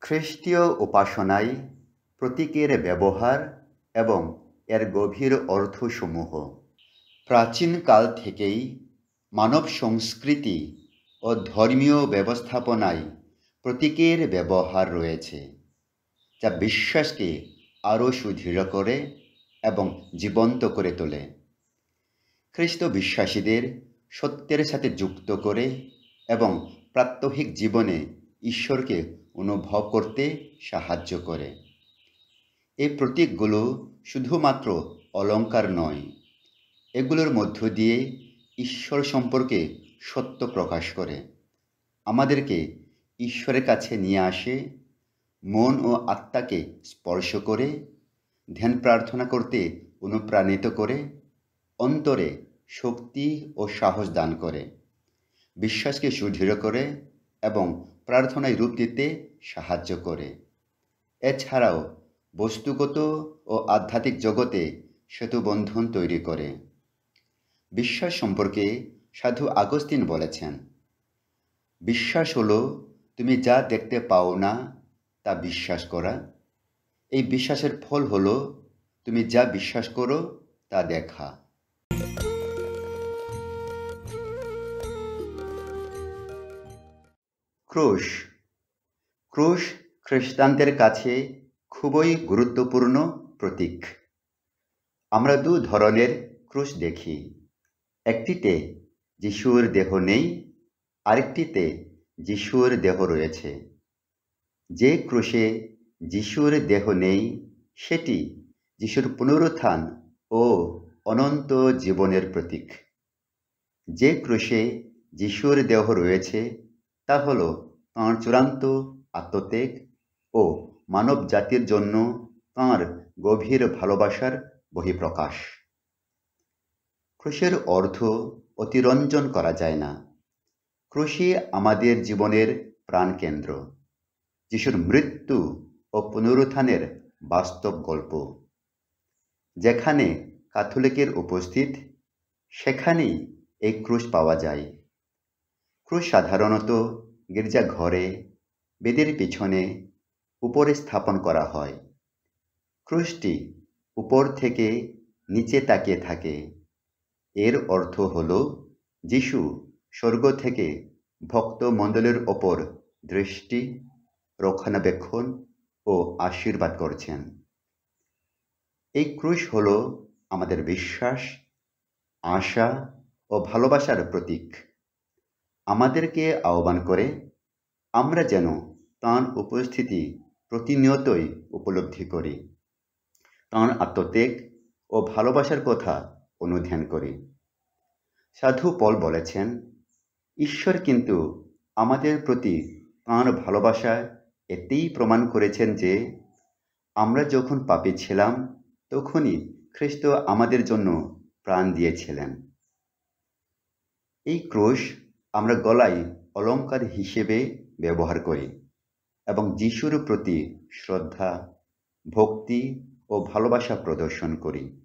খ্রিস্টীয় উপাসনায় প্রতীকের ব্যবহার এবং এর গভীর অর্থসমূহ প্রাচীনকাল থেকেই মানব সংস্কৃতি ও ধর্মীয় ব্যবস্থাপনায় প্রতীকের ব্যবহার রয়েছে, যা বিশ্বাসকে আরও সুদৃঢ় করে এবং জীবন্ত করে তোলে। খ্রিস্ট বিশ্বাসীদের সত্যের সাথে যুক্ত করে এবং প্রাত্যহিক জীবনে ঈশ্বরকে অনুভব করতে সাহায্য করে। এই প্রতীকগুলো শুধুমাত্র অলংকার নয়, এগুলোর মধ্য দিয়ে ঈশ্বর সম্পর্কে সত্য প্রকাশ করে, আমাদেরকে ঈশ্বরের কাছে নিয়ে আসে, মন ও আত্মাকে স্পর্শ করে, ধ্যান প্রার্থনা করতে অনুপ্রাণিত করে, অন্তরে শক্তি ও সাহস দান করে, বিশ্বাসকে সুদৃঢ় করে এবং প্রার্থনায় রূপ দিতে সাহায্য করে। এছাড়াও বস্তুগত ও আধ্যাত্মিক জগতে সেতুবন্ধন তৈরি করে। বিশ্বাস সম্পর্কে সাধু আগস্তিন বলেছেন, বিশ্বাস হলো তুমি যা দেখতে পাও না তা বিশ্বাস করা। এই বিশ্বাসের ফল হলো তুমি যা বিশ্বাস করো তা দেখা। ক্রুশ। ক্রুশ খ্রিস্টানদের কাছে খুবই গুরুত্বপূর্ণ প্রতীক। আমরা দু ধরনের ক্রুশ দেখি, একটিতে যিশুর দেহ নেই, আরেকটিতে যিশুর দেহ রয়েছে। যে ক্রুশে যিশুর দেহ নেই সেটি যিশুর পুনরুত্থান ও অনন্ত জীবনের প্রতীক। যে ক্রুশে যিশুর দেহ রয়েছে তা হল তাঁর চূড়ান্ত আত্মত্যাগ ও মানব জাতির জন্য তাঁর গভীর ভালোবাসার বহিঃপ্রকাশ। ক্রুশের অর্থ অতিরঞ্জন করা যায় না। ক্রুশই আমাদের জীবনের প্রাণকেন্দ্র, যিশুর মৃত্যু ও পুনরুত্থানের বাস্তব গল্প। যেখানে ক্যাথলিকের উপস্থিত সেখানেই এই ক্রুশ পাওয়া যায়। ক্রুশ সাধারণত গির্জাঘরে বেদির পিছনে উপরে স্থাপন করা হয়। ক্রুশটি উপর থেকে নিচে তাকিয়ে থাকে। এর অর্থ হল যিশু স্বর্গ থেকে ভক্তমণ্ডলীর ওপর দৃষ্টি, রক্ষণাবেক্ষণ ও আশীর্বাদ করছেন। এই ক্রুশ হল আমাদের বিশ্বাস, আশা ও ভালোবাসার প্রতীক। আমাদেরকে আহ্বান করে আমরা যেন তাঁর উপস্থিতি প্রতিনিয়তই উপলব্ধি করি, তাঁর আত্মত্যাগ ও ভালোবাসার কথা অনুধ্যান করি। সাধু পল বলেছেন, ঈশ্বর কিন্তু আমাদের প্রতি তাঁর ভালোবাসা এতেই প্রমাণ করেছেন যে আমরা যখন পাপী ছিলাম তখনই খ্রিস্ট আমাদের জন্য প্রাণ দিয়েছিলেন। এই ক্রুশ আমরা গলায় অলংকার হিসেবে ব্যবহার করি এবং যিশুর প্রতি শ্রদ্ধা, ভক্তি ও ভালোবাসা প্রদর্শন করি।